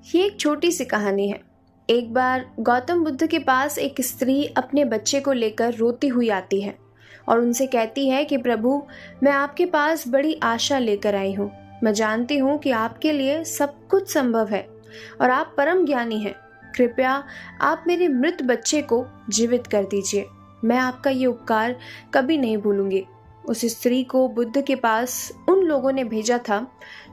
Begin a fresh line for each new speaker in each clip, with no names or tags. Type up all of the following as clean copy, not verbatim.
ये एक छोटी सी कहानी है। एक बार गौतम बुद्ध के पास एक स्त्री अपने बच्चे को लेकर रोती हुई आती है और उनसे कहती है कि प्रभु, मैं आपके पास बड़ी आशा लेकर आई हूँ। मैं जानती हूँ कि आपके लिए सब कुछ संभव है और आप परम ज्ञानी हैं। कृपया आप मेरे मृत बच्चे को जीवित कर दीजिए। मैं आपका ये उपकार कभी नहीं भूलूंगी। उस स्त्री को बुद्ध के पास उन लोगों ने भेजा था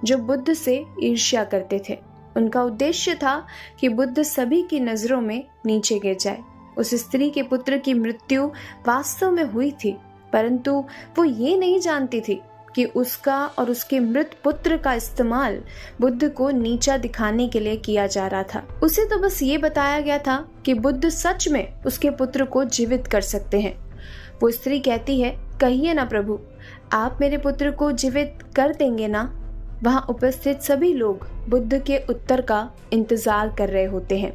जो बुद्ध से ईर्ष्या करते थे। उनका उद्देश्य था कि बुद्ध सभी की नजरों में नीचे गिर जाए। उस स्त्री के पुत्र की मृत्यु वास्तव में हुई थी, परंतु वो ये नहीं जानती थी कि उसका और उसके मृत पुत्र का इस्तेमाल बुद्ध को नीचा दिखाने के लिए किया जा रहा था। उसे तो बस ये बताया गया था कि बुद्ध सच में उसके पुत्र को जीवित कर सकते हैं। वो स्त्री कहती है, कहिए ना प्रभु, आप मेरे पुत्र को जीवित कर देंगे ना? वहां उपस्थित सभी लोग बुद्ध के उत्तर का इंतजार कर रहे होते हैं।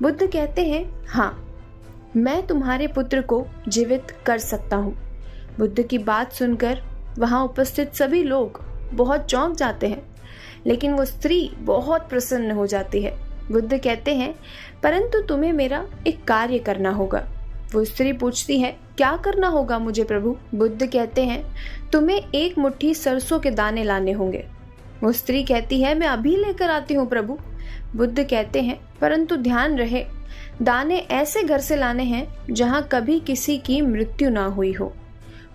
बुद्ध कहते हैं, हाँ, मैं तुम्हारे पुत्र को जीवित कर सकता हूँ। बुद्ध की बात सुनकर वहां उपस्थित सभी लोग बहुत चौंक जाते हैं, लेकिन वो स्त्री बहुत प्रसन्न हो जाती है। बुद्ध कहते हैं, परंतु तुम्हें मेरा एक कार्य करना होगा। वो स्त्री पूछती है, क्या करना होगा मुझे प्रभु? बुद्ध कहते हैं, तुम्हें एक मुट्ठी सरसों के दाने लाने होंगे। वो स्त्री कहती है, मैं अभी लेकर आती हूँ प्रभु। बुद्ध कहते हैं, परंतु ध्यान रहे, दाने ऐसे घर से लाने हैं जहाँ कभी किसी की मृत्यु ना हुई हो।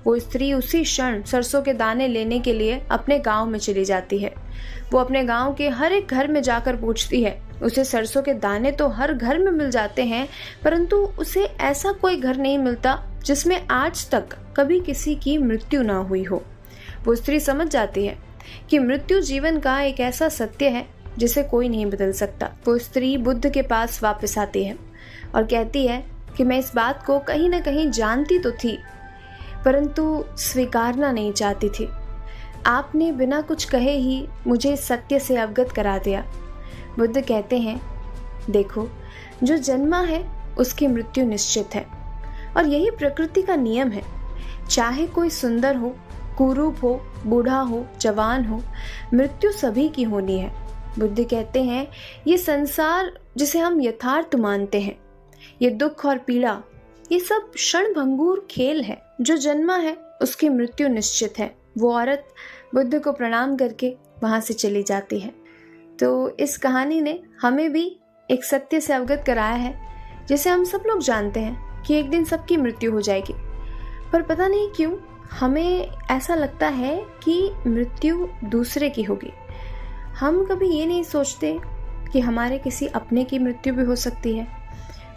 वो स्त्री उसी क्षण सरसों के दाने लेने के लिए अपने गांव में चली जाती है। वो अपने गांव के हर एक घर में जाकर पूछती है। उसे सरसों के दाने तो हर घर में मिल जाते हैं, परंतु उसे ऐसा कोई घर नहीं मिलता जिसमें आज तक कभी किसी की मृत्यु ना हुई हो। वो स्त्री समझ जाती है कि मृत्यु जीवन का एक ऐसा सत्य है जिसे कोई नहीं बदल सकता। वो स्त्री बुद्ध के पास वापस आती है और कहती है कि मैं इस बात को कहीं ना कहीं जानती तो थी, परंतु स्वीकारना नहीं चाहती थी। आपने बिना कुछ कहे ही मुझे इस सत्य से अवगत करा दिया। बुद्ध कहते हैं, देखो, जो जन्मा है उसकी मृत्यु निश्चित है और यही प्रकृति का नियम है। चाहे कोई सुंदर हो, कुरूप हो, बूढ़ा हो, जवान हो, मृत्यु सभी की होनी है। बुद्ध कहते हैं, ये संसार जिसे हम यथार्थ मानते हैं, ये दुख और पीड़ा, ये सब क्षणभंगुर खेल है। जो जन्मा है उसकी मृत्यु निश्चित है। वो औरत बुद्ध को प्रणाम करके वहां से चली जाती है। तो इस कहानी ने हमें भी एक सत्य से अवगत कराया है जिसे हम सब लोग जानते हैं कि एक दिन सबकी मृत्यु हो जाएगी, पर पता नहीं क्यों हमें ऐसा लगता है कि मृत्यु दूसरे की होगी। हम कभी ये नहीं सोचते कि हमारे किसी अपने की मृत्यु भी हो सकती है,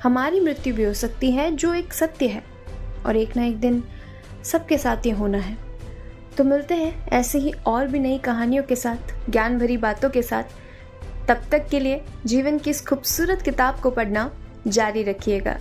हमारी मृत्यु भी हो सकती है, जो एक सत्य है और एक ना एक दिन सबके साथ ये होना है। तो मिलते हैं ऐसे ही और भी नई कहानियों के साथ, ज्ञान भरी बातों के साथ। तब तक के लिए जीवन की इस खूबसूरत किताब को पढ़ना जारी रखिएगा।